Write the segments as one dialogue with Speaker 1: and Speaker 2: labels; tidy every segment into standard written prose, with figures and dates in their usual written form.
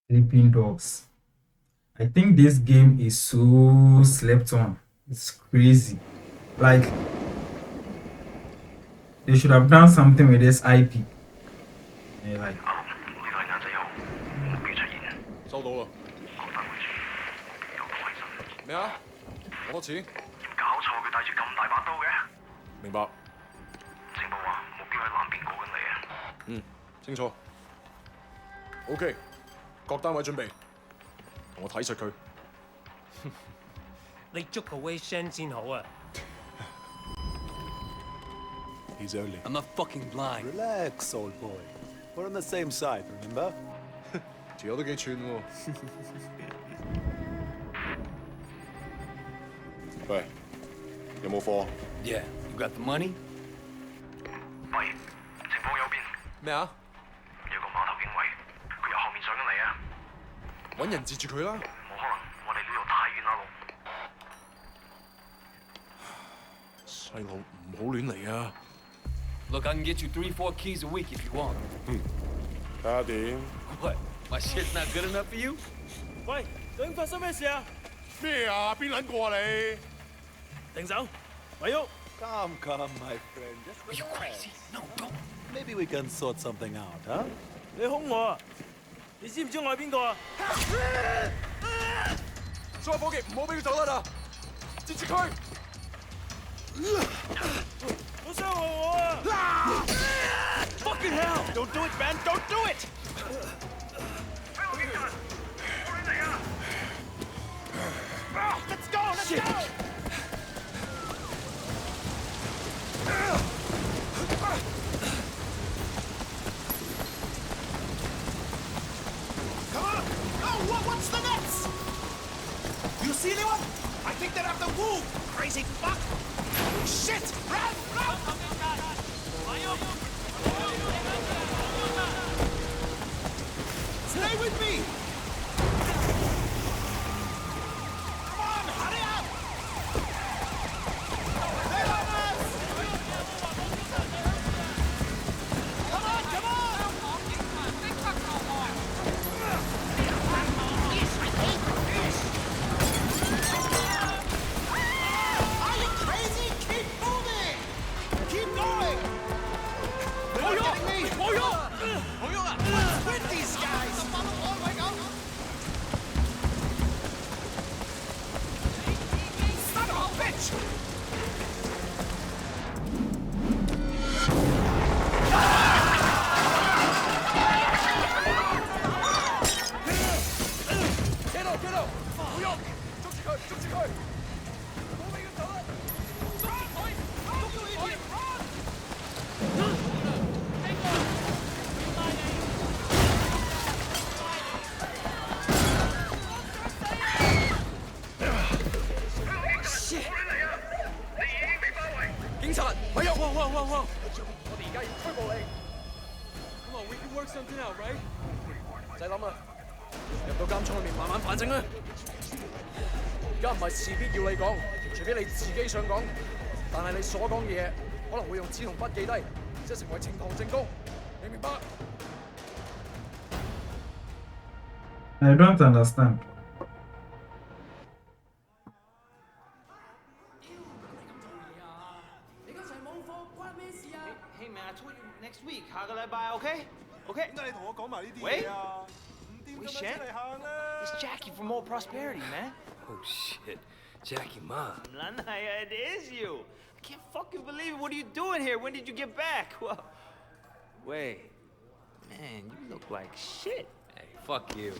Speaker 1: Sleeping dogs. I think this game is so slept on. It's crazy. Like they should have done something with this IP. Like
Speaker 2: 收到啦。咩啊？攞多錢？
Speaker 3: 搞錯，佢帶住咁大把刀嘅。
Speaker 2: 明白。
Speaker 3: 情報話目標喺南邊過緊嚟啊！
Speaker 2: 嗯，清楚。OK，各單位準備，同我睇實佢。
Speaker 4: 你捉個 Wei Shen 先好啊！
Speaker 2: He's early.
Speaker 5: I'm not fucking blind.
Speaker 6: Relax, old boy. We're on the same side, remember?
Speaker 2: 條友都幾串喎。喂，有冇貨？
Speaker 5: Yeah, you got the money?
Speaker 3: 喂，情報有變，
Speaker 2: 咩啊？
Speaker 3: 有個碼頭警衛，佢由後面上緊嚟啊！
Speaker 2: 揾人截住佢啦！
Speaker 3: 冇可能，我哋呢度太遠啦，路。
Speaker 2: 細路唔好亂嚟啊！
Speaker 5: Look, I can get you 3-4 keys a week if you want.
Speaker 2: 睇下點？
Speaker 5: What? My shit's not good enough for you?
Speaker 4: 喂，究竟發生咩事啊？
Speaker 2: 咩啊？邊撚個啊你？
Speaker 4: 停手，咪喐！
Speaker 6: Come, my friend. Just
Speaker 5: Are you
Speaker 6: relax.
Speaker 5: crazy? No, don't.
Speaker 6: Maybe we can sort something out, huh?
Speaker 4: 你兇我啊！你知唔知我係邊個啊？
Speaker 2: 所有伙計唔好俾佢走得啦！截住佢！
Speaker 4: 好傷害我啊
Speaker 5: Fucking hell!！Don't
Speaker 4: do it, man! Don't do it! Let's go! Let's go!
Speaker 7: Come on! Oh, what's the next? You see anyone? I think they're after Wu! Crazy fuck! Shit! Run! Run! Stay with me! Come on, hurry up! They're on us! Come on, come on! Are you crazy? Keep moving! Keep going! They're not getting me! What's with these guys? Son of a bitch!
Speaker 2: Kiddo，唔好喐！捉住佢！捉住佢！唔好俾佢走啦！捉住佢！捉住佢！ 警察，咪喐！我哋而家要拘捕你。Come on, we can work something out, right？ 唔使諗啦，入到監倉裏面慢慢反省啦。而家唔係事必要你講，除非你自己想講。但係你所講嘅嘢可能會用紙同筆記低，即係成為呈堂證供。你明白？
Speaker 1: I don't understand.
Speaker 8: Hey man, I told you next week，下個禮拜 OK？OK？
Speaker 6: 點解你同我講埋呢啲
Speaker 8: 喂
Speaker 6: 嘢啊？5點咁樣出嚟行啦
Speaker 8: It's Jackie from Old Prosperity, man.
Speaker 5: Oh shit. Jackie Ma.
Speaker 8: Lanaya, it is you. I can't fucking believe it. What are you doing here? When did you get back? Well, wait, man, you look like shit.
Speaker 5: Hey, fuck you.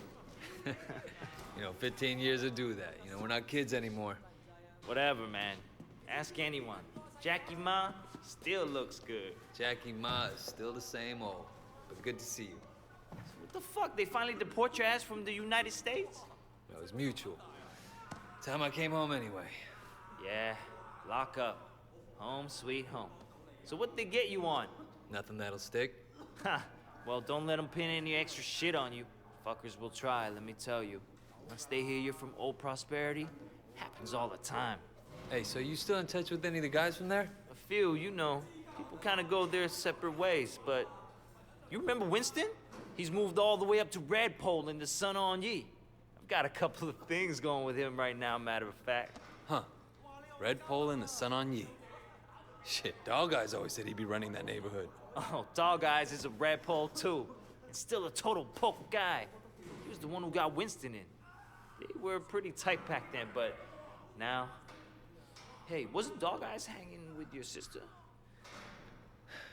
Speaker 5: 15 years to do that. We're not kids anymore.
Speaker 8: Whatever, man. Ask anyone. Jackie Ma still looks good.
Speaker 5: Jackie Ma is still the same old, but good to see you.
Speaker 8: What the fuck? They finally deport your ass from the United States?
Speaker 5: It was mutual. Time I came home anyway.
Speaker 8: Yeah, lock up. Home sweet home. So what they get you on?
Speaker 5: Nothing that'll stick.
Speaker 8: Ha! Well, don't let them pin any extra shit on you. Fuckers will try, let me tell you. Once they hear you're from Old Prosperity, happens all the time.
Speaker 5: Hey, so you still in touch with any of the guys from there?
Speaker 8: A few, you know. People kind of go their separate ways, but... You remember Winston? He's moved all the way up to Red Pole in the Sun On Yi. I've got a couple of things going with him right now, matter of fact.
Speaker 5: Huh. Red Pole and the Sun on Yi. Shit, Dog Eyes always said he'd be running that neighborhood.
Speaker 8: Oh, Dog Eyes is a Red Pole too. And still a total poke guy. He was the one who got Winston in. They were pretty tight back then, but now... Hey, wasn't Dog Eyes hanging with your sister?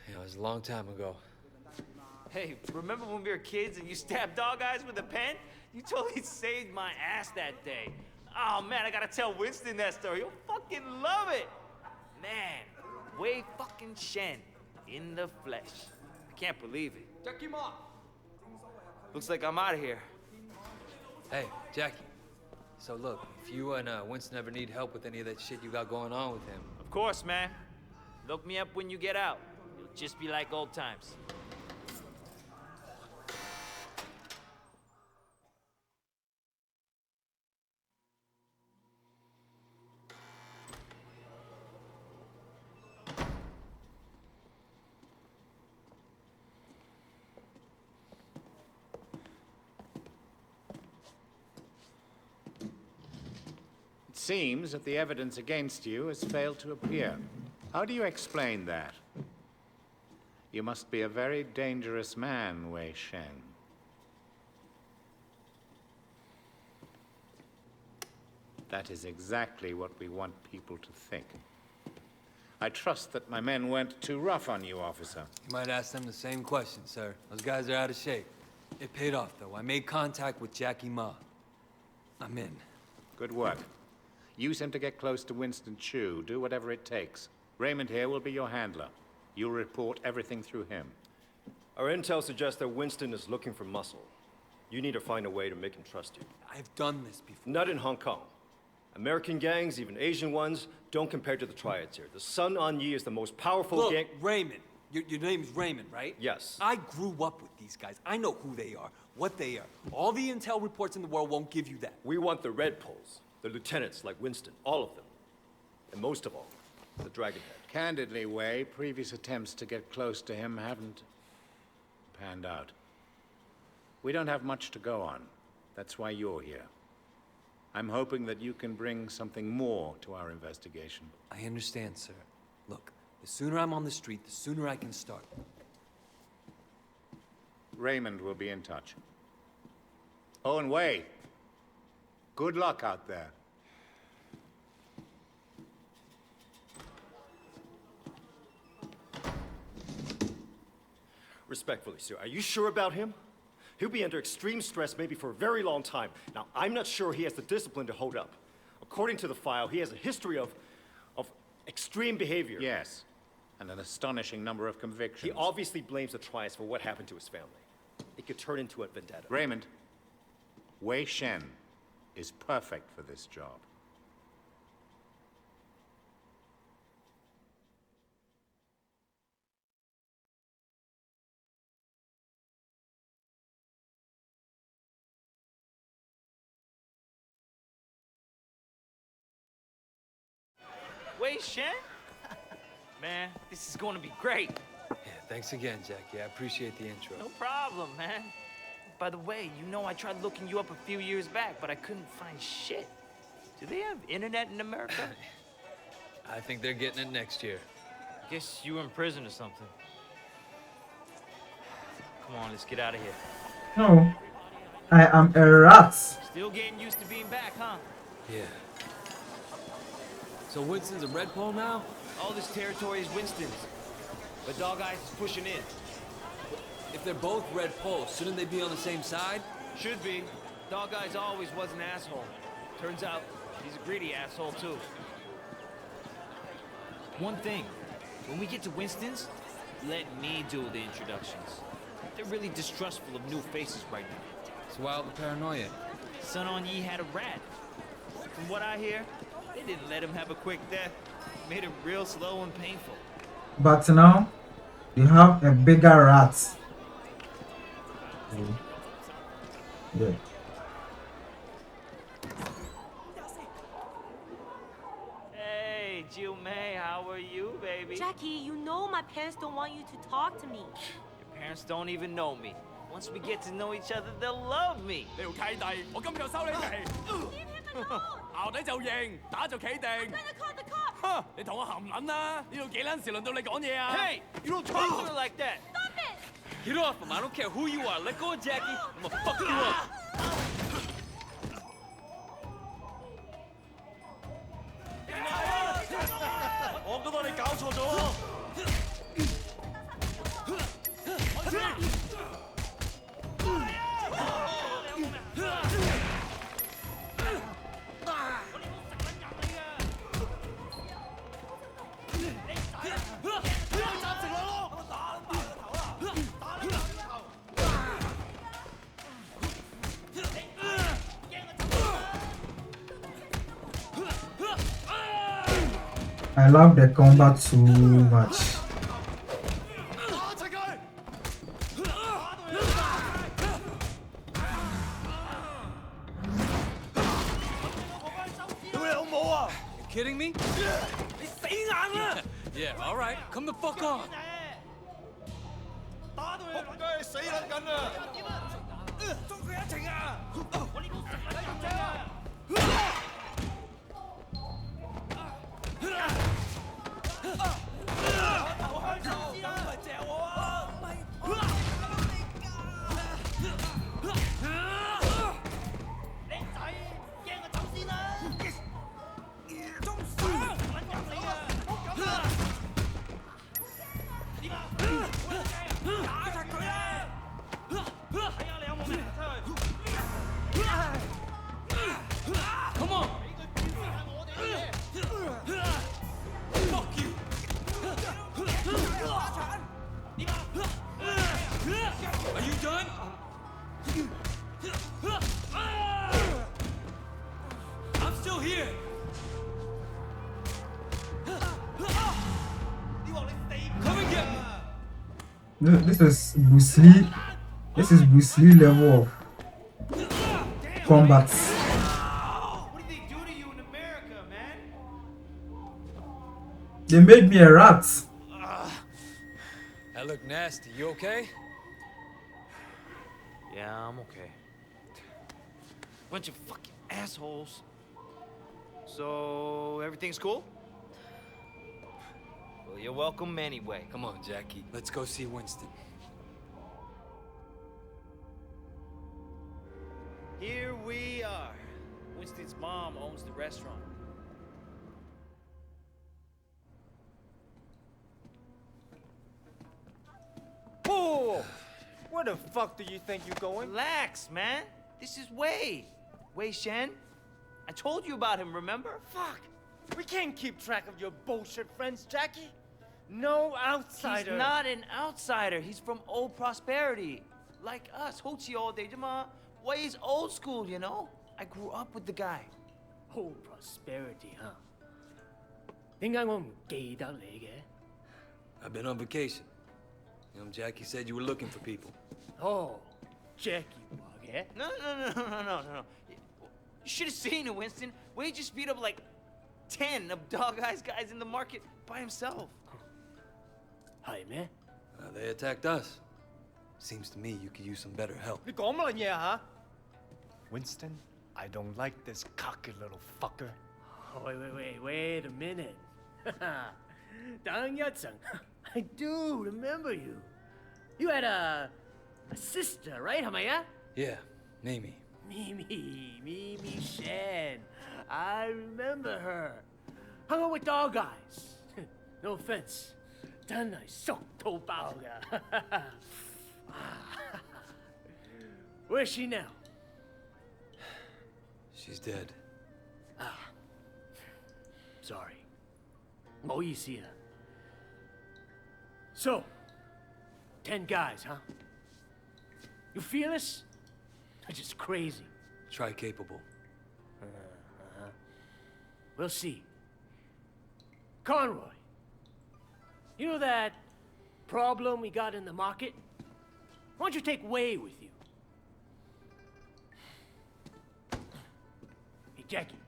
Speaker 5: Yeah, it was a long time ago.
Speaker 8: Hey, remember when we were kids and you stabbed Dog Eyes with a pen? You totally saved my ass that day. Oh man, I gotta tell Winston that story. He'll fucking love it. Man, Wei fucking Shen in the flesh. I can't believe it. Looks like I'm out of here.
Speaker 5: Hey, Jackie. So look, if you and Winston ever need help with any of that shit you got going on with him...
Speaker 8: Of course, man. Look me up when you get out. It'll just be like old times.
Speaker 9: It seems that the evidence against you has failed to appear. How do you explain that? You must be a very dangerous man, Wei Shen. That is exactly what we want people to think. I trust that my men weren't too rough on you, officer.
Speaker 5: You might ask them the same question, sir. Those guys are out of shape. It paid off, though. I made contact with Jackie Ma. I'm in.
Speaker 9: Good work. Use him to get close to Winston Chu. Do whatever it takes. Raymond here will be your handler. You'll report everything through him.
Speaker 10: Our intel suggests that Winston is looking for muscle. You need to find a way to make him trust you.
Speaker 5: I've done this before.
Speaker 10: Not in Hong Kong. American gangs, even Asian ones, don't compare to the triads here. The Sun On Yi is the most powerful gang...
Speaker 5: Look, Raymond. Your name is Raymond, right?
Speaker 10: Yes.
Speaker 5: I grew up with these guys. I know who they are, what they are. All the intel reports in the world won't give you that.
Speaker 10: We want the Red Poles, the lieutenants like Winston, all of them. And most of all, the Dragonhead.
Speaker 9: Candidly, Wei, previous attempts to get close to him haven't panned out. We don't have much to go on. That's why you're here. I'm hoping that you can bring something more to our investigation.
Speaker 5: I understand, sir. Look, the sooner I'm on the street, the sooner I can start.
Speaker 9: Raymond will be in touch. Oh, and Wei, good luck out there.
Speaker 10: Respectfully, sir, are you sure about him? He'll be under extreme stress maybe for a very long time. Now, I'm not sure he has the discipline to hold up. According to the file, he has a history of extreme behavior.
Speaker 9: Yes, and an astonishing number of convictions.
Speaker 10: He obviously blames the triads for what happened to his family. It could turn into a vendetta.
Speaker 9: Raymond, Wei Shen is perfect for this job.
Speaker 8: Wei Shen? Man, this is going to be great.
Speaker 5: Yeah, thanks again, Jackie. I appreciate the intro.
Speaker 8: No problem, man. By the way, you know I tried looking you up a few years back, but I couldn't find shit. Do they have internet in America?
Speaker 5: I think they're getting it next year.
Speaker 8: Guess you were in prison or something. Come on, let's get out of here.
Speaker 1: No, I am a rat.
Speaker 8: Still getting used to being back, huh?
Speaker 5: Yeah. So Winston's a Red Pole now?
Speaker 8: All this territory is Winston's. But Dog Eyes is pushing in.
Speaker 5: If they're both Red Poles, shouldn't they be on the same side?
Speaker 8: Should be. Dog Eyes always was an asshole. Turns out, he's a greedy asshole, too. One thing. When we get to Winston's, let me do the introductions. They're really distrustful of new faces right now.
Speaker 5: It's wild and paranoia.
Speaker 8: Sun On Yi had a rat. From what I hear, they didn't let him have a quick death. Made him real slow and painful.
Speaker 1: But now, you have a bigger rat. Yeah.
Speaker 8: Hey, Jill May, how are you, baby?
Speaker 11: Jackie, you know my parents don't want you to talk to me.
Speaker 8: Your parents don't even know me. Once we get to know each other, they'll love me.
Speaker 2: 你條契弟，我今日就收你皮。淆底就認，打就企定。哼，你同我含撚啦！呢度幾撚時輪到你講嘢啊
Speaker 8: Hey, you don't talk to her like that. Get off him. I don't care who you are. Let go of Jackie. I'm gonna fuck you up.
Speaker 10: 我覺得你搞錯咗啊！
Speaker 1: I love the combat so much.
Speaker 10: 打齊佢！
Speaker 5: You kidding me?
Speaker 8: 你死硬啦！
Speaker 5: Yeah, all right. Come the fuck on.
Speaker 10: 打到你仆街死撚緊啊！捉佢一程啊！我呢度食撚緊啊！
Speaker 5: Come on. Fuck you. Are you done? I'm still here. Come and get me.
Speaker 1: This is Bruce Lee. This is Bruce Lee level of combat.
Speaker 8: What did they do to you in America, man?
Speaker 1: They made me a rat.
Speaker 5: That looked nasty. You okay?
Speaker 8: Yeah, I'm okay. Bunch of fucking assholes. So, everything's cool? Well, you're welcome anyway.
Speaker 5: Come on, Jackie. Let's go see Winston.
Speaker 4: Here we are. Winston's mom owns the restaurant.
Speaker 8: Whoa!
Speaker 4: Where the fuck do you think you're going?
Speaker 8: Relax, man. This is Wei. Wei Shen. I told you about him, remember?
Speaker 4: Fuck! We can't keep track of your bullshit friends, Jackie. No outsider.
Speaker 8: He's not an outsider. He's from old prosperity. Like us. Hochi all day, Jama. Wei's old school, you know? I grew up with the guy.
Speaker 4: Whole prosperity, huh? 點解我唔記得你嘅？
Speaker 5: I've been on vacation. Jackie said you were looking for people.
Speaker 4: Oh, Jackie 話嘅。
Speaker 8: No. You should have seen it, Winston. Wei just beat up like 10 of Dog Eyes guys in the market by himself.
Speaker 4: 係咩？
Speaker 5: They attacked us. Seems to me you could use some better help.
Speaker 4: 你講乜嘢嚇？
Speaker 6: Winston, I don't like this cocky little fucker.
Speaker 4: Wait a minute. 等一陣 I do remember you. You had a sister, right? 係咪啊？
Speaker 5: Yeah, Mimi.
Speaker 4: Mimi Shen. I remember her. Hung out with dog eyes. No offense. 真係熟到爆㗎。Where's she now?
Speaker 5: She's dead.
Speaker 4: Sorry. 唔好意思啊。So, 10 guys, huh? You fearless? Or just crazy?
Speaker 5: Try capable.
Speaker 4: We'll see. Conroy, you know that problem we got in the market? Why don't you take Wei with you? Hey, Jackie,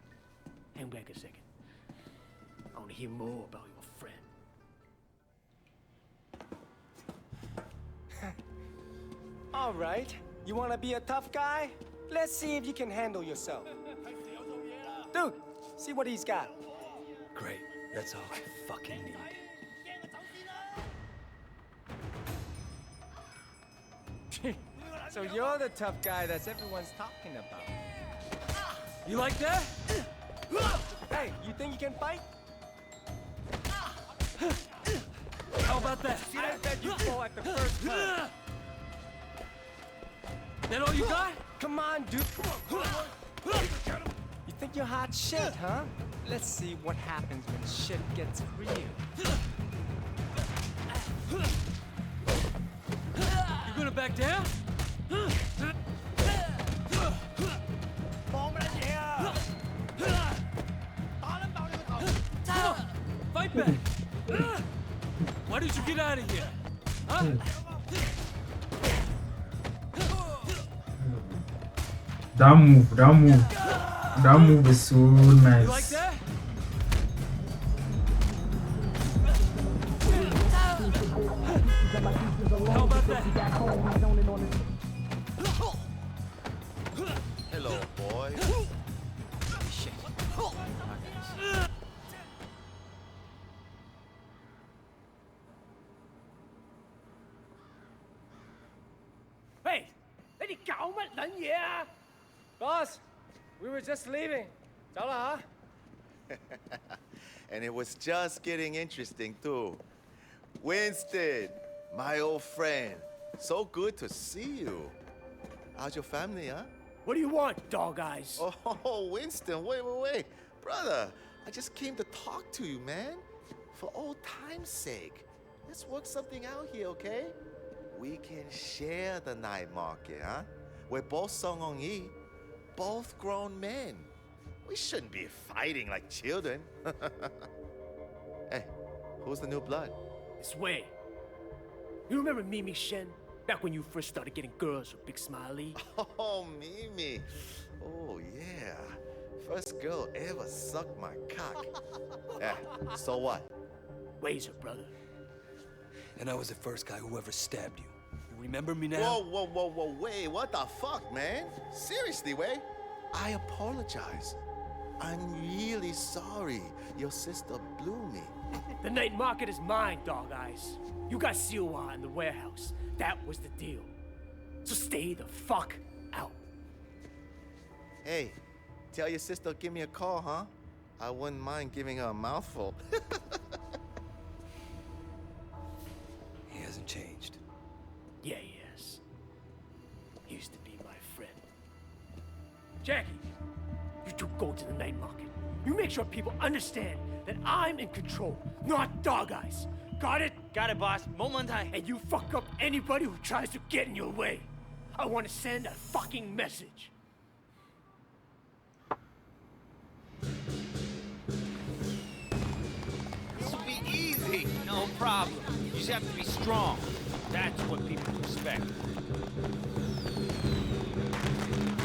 Speaker 4: hang back a second. I want to hear more about your friend.
Speaker 11: All right. You want to be a tough guy? Let's see if you can handle yourself. Dude, see what he's got.
Speaker 5: Great. That's all I fucking need.
Speaker 11: So you're the tough guy that's everyone's talking about.
Speaker 5: You like that?
Speaker 11: Hey, you think you can fight?
Speaker 5: How about that?
Speaker 11: See that bet you fall at the first time.
Speaker 5: That all you got?
Speaker 11: Come on, dude. You think you're hot shit, huh? Let's see what happens when shit gets real.
Speaker 5: You gonna back down? Fight back! Why did you get out of here? Huh?
Speaker 1: That move is so nice.
Speaker 5: You like that? How about that?
Speaker 7: Hello, boy.
Speaker 4: Hey, 你哋搞乜撚嘢啊？
Speaker 11: Boss, we were just leaving. 走啦吓。
Speaker 12: And it was just getting interesting, too. Winston, my old friend. So good to see you. How's your family, huh?
Speaker 4: What do you want, dog eyes?
Speaker 12: Oh, Winston, wait. Brother, I just came to talk to you, man. For old time's sake. Let's work something out here, okay? We can share the night market, huh? We're both Song Ong Yi, both grown men. We shouldn't be fighting like children. Hey, who's the new blood?
Speaker 4: It's Wei. You remember Mimi Shen? Back when you first started getting girls with Big Smiley?
Speaker 12: Oh, Mimi. Oh, yeah. First girl ever sucked my cock. So what?
Speaker 4: Wei's her brother.
Speaker 5: And I was the first guy who ever stabbed you. You remember me now?
Speaker 12: Whoa, Wei, what the fuck, man? Seriously, Wei? I apologize. I'm really sorry your sister blew me.
Speaker 4: The night market is mine, dog eyes. You got Siwa in the warehouse. That was the deal. So stay the fuck out.
Speaker 12: Hey, tell your sister give me a call, huh? I wouldn't mind giving her a mouthful.
Speaker 5: He hasn't changed.
Speaker 4: Yeah, he is. He used to be my friend. Jackie, you two go to the night market. You make sure people understand that I'm in control, not dog eyes. Got it?
Speaker 8: Got it, boss. 冇問題.
Speaker 4: And you fuck up anybody who tries to get in your way. I want to send a fucking message.
Speaker 8: This will be easy. No problem. You just have to be strong. That's what people respect.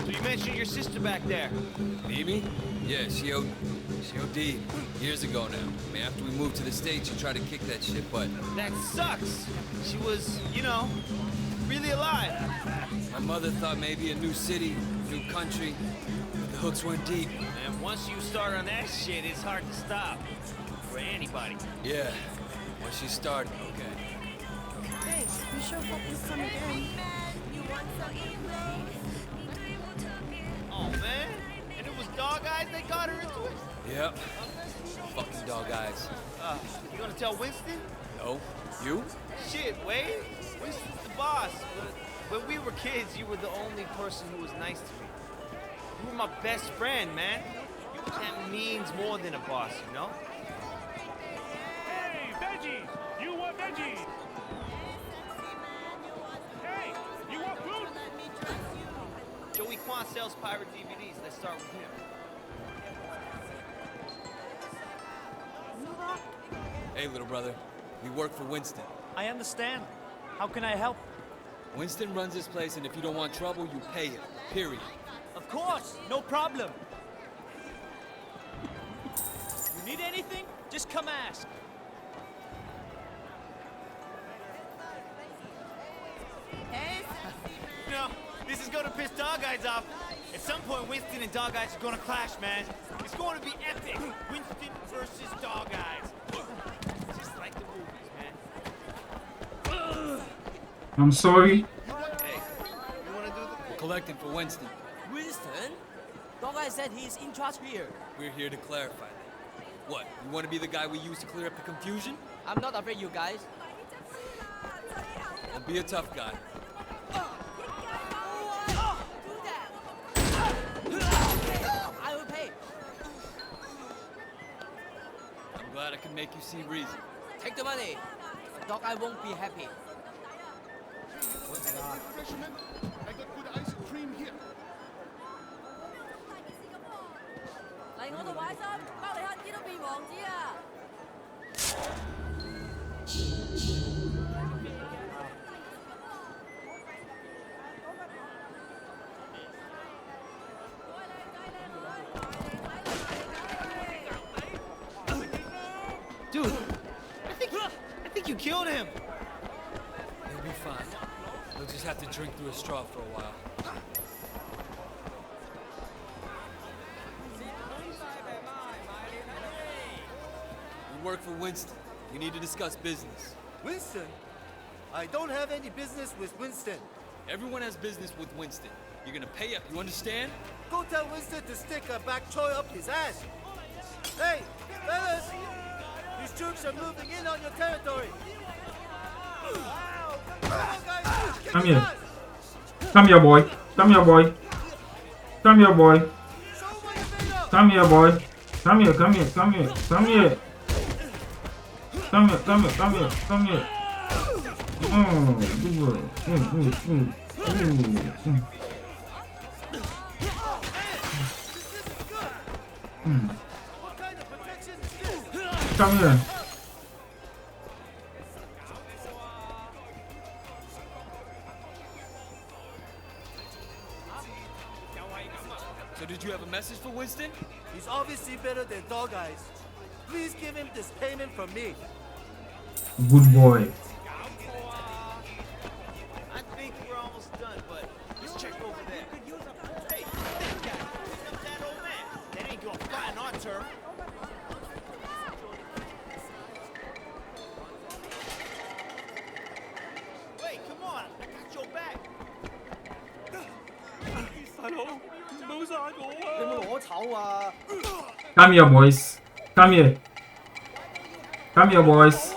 Speaker 8: So you mentioned your sister back there.
Speaker 5: Mimi? Yeah, she OD'd years ago now. I mean, after we moved to the States, she tried to kick that shit butt.
Speaker 8: That sucks. She was, you know, really alive.
Speaker 5: My mother thought maybe a new city, new country. The hooks weren't deep.
Speaker 8: And once you start on that shit, it's hard to stop. For anybody.
Speaker 5: Yeah, once she started, okay.
Speaker 13: Thanks. We sure hope you come again.
Speaker 8: Oh, man. And it was dog eyes that got her into it?
Speaker 5: Yep. Fucking dog eyes.
Speaker 8: You gonna tell Winston?
Speaker 5: No. You?
Speaker 8: Shit, Wade. Winston's the boss. But when we were kids, you were the only person who was nice to me. You were my best friend, man. That means more than a boss, you know?
Speaker 14: Hey, veggies! You want veggies? Hey, you want food?
Speaker 8: Joey Kwan sells pirate DVDs. Let's start with him.
Speaker 5: Hey, little brother. We work for Winston.
Speaker 14: I understand. How can I help?
Speaker 5: Winston runs this place, and if you don't want trouble, you pay him. Period.
Speaker 14: Of course, no problem. You need anything? Just come ask.
Speaker 8: This is gonna piss Dog Eyes off. At some point, Winston and Dog Eyes are gonna clash, man. It's going to be epic. Winston versus Dog Eyes. Just like the movies, man.
Speaker 1: I'm sorry.
Speaker 8: Hey, you wanna do
Speaker 5: We're collecting for Winston.
Speaker 14: Winston? Dog Guy said he's in charge here.
Speaker 5: We're here to clarify that. What, you want to be the guy we use to clear up the confusion?
Speaker 14: I'm not afraid, you guys.
Speaker 5: Well, be a tough guy.
Speaker 14: I will pay.
Speaker 5: I'm glad I can make you see reason.
Speaker 14: Take the money. Dog Eye won't be happy.
Speaker 7: Fisherman, I got good ice cream here.
Speaker 15: 嚟我度買衫，包你乞兒都變王子啊！Dude,
Speaker 8: I think you killed him.
Speaker 5: He'll be fine. He'll just have to drink through a straw for a while. We work for Winston. We need to discuss business.
Speaker 16: Winston? I don't have any business with Winston.
Speaker 5: Everyone has business with Winston. You're gonna pay up, you understand?
Speaker 16: Go tell Winston to stick a bak choy up his ass. Hey, fellas! These jerks are moving in on your territory. Come on, guys! Kick
Speaker 1: Come
Speaker 16: his
Speaker 1: here.
Speaker 16: ass!
Speaker 1: Come here, boy. Come here, boy. Come here, boy. Come here, boy. Come here, come here, come here, come here. Come here, come here, come here, come here. Oh, good boy. Come here.
Speaker 5: So did you have a message for Winston?
Speaker 16: He's obviously better than Dog Eyes. Please give him this payment from me.
Speaker 1: Good boy.
Speaker 8: I think we're almost done, but let's check over there. Hey, that guy, pick up that old man. That ain't gonna fly on our turf. Wait, come on, I got your back.
Speaker 1: Come here, boys. Come here. Come here, boys.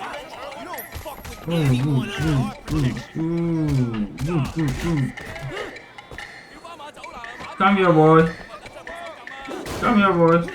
Speaker 1: Come here, boy. Come here, boy.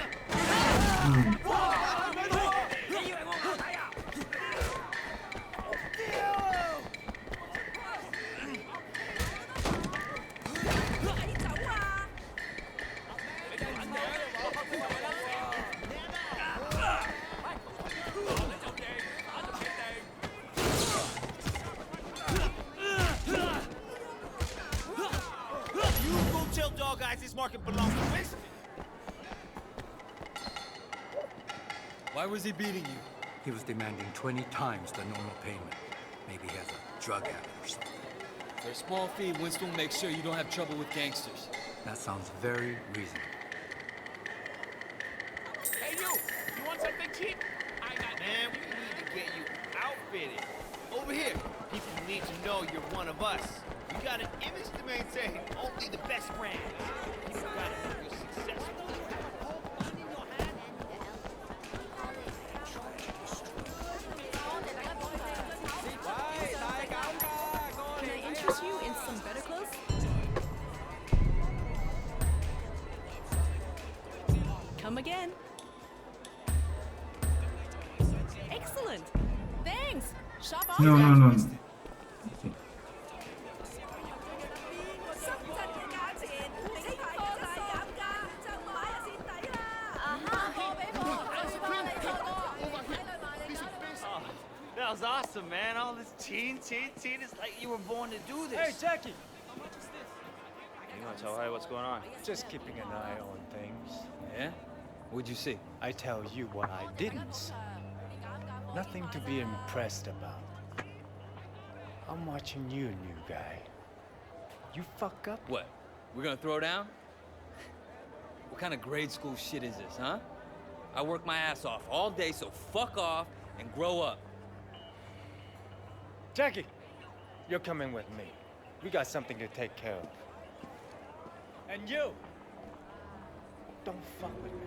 Speaker 8: You go tell Dog Eyes this market belongs to Winston.
Speaker 5: Why was he beating you?
Speaker 17: He was demanding 20 times the normal payment. Maybe he has a drug habit or something.
Speaker 5: For a small fee, Winston will make sure you don't have trouble with gangsters.
Speaker 17: That sounds very reasonable.
Speaker 8: Hey, you want something cheap? Man, we need to get you outfitted. Over here, people need to know you're one of us. You got an image to maintain, only the best brands. You gotta know you're successful.
Speaker 13: Can I interest you in some better clothes? Come again. Excellent. Thanks. Shop all
Speaker 1: No, no, no, no.
Speaker 8: That was awesome, man. All this teen. It's like you were born to do this.
Speaker 6: Hey, Jackie!
Speaker 8: You want to tell Harry what's going on?
Speaker 6: Just keeping an eye on things.
Speaker 5: Yeah? What'd you see?
Speaker 6: I tell you what I didn't see. Nothing to be impressed about. I'm watching you, new guy. you fuck up...
Speaker 5: What? We're gonna throw down? What kind of grade school shit is this, huh? I work my ass off all day, so fuck off and grow up.
Speaker 6: Jackie, you're coming with me. We got something to take care of. And you, don't fuck with me.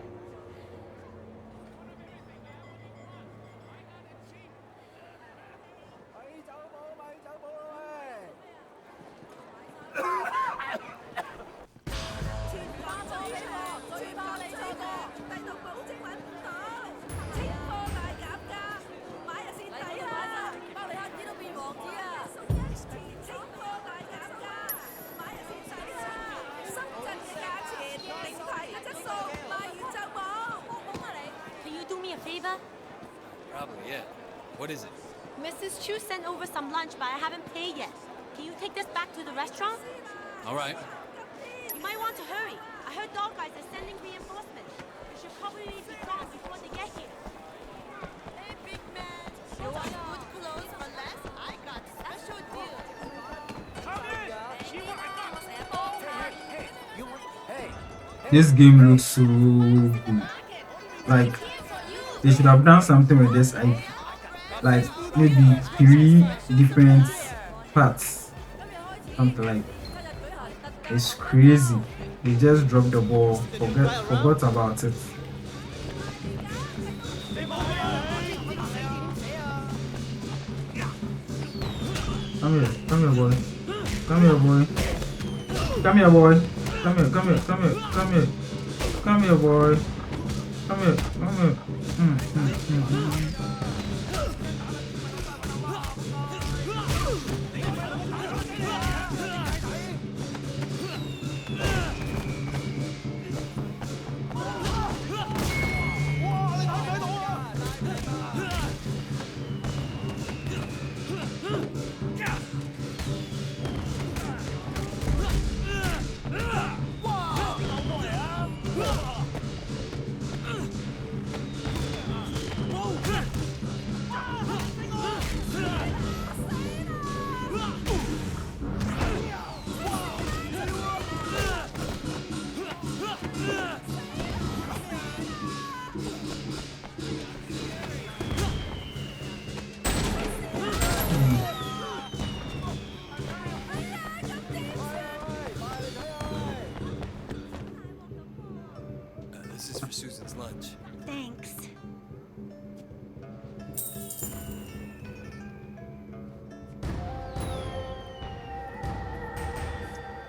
Speaker 18: Can you do me a favor?
Speaker 5: Probably, yeah. What is it?
Speaker 18: Mrs. Chu sent over some lunch, but I haven't paid yet. Can you take this back to the restaurant?
Speaker 5: All right.
Speaker 18: You might want to hurry. I heard dog guys are sending reinforcements. We should probably be gone before they get here.
Speaker 15: Hey, big man. You want good clothes for less? I got special deal.
Speaker 1: This game looks so good. Like they should have done something with this. Like maybe 3 different parts. Something like it's crazy. They just dropped the ball, forgot about it. Come here, boy. Come here, boy. Come here, boy. Come here, boy. Come here.
Speaker 5: This is for Susan's lunch.
Speaker 18: Thanks.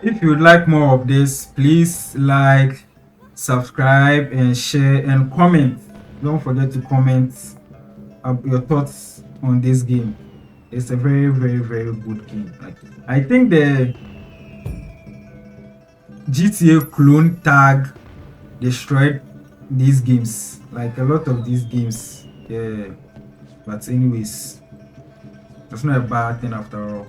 Speaker 1: If you would like more of this, please like, subscribe, and share and comment. Don't forget to comment your thoughts on this game. It's a very, very, very good game. I think the GTA clone tag destroyed these games, like a lot of these games. Yeah, but anyways, that's not a bad thing after all.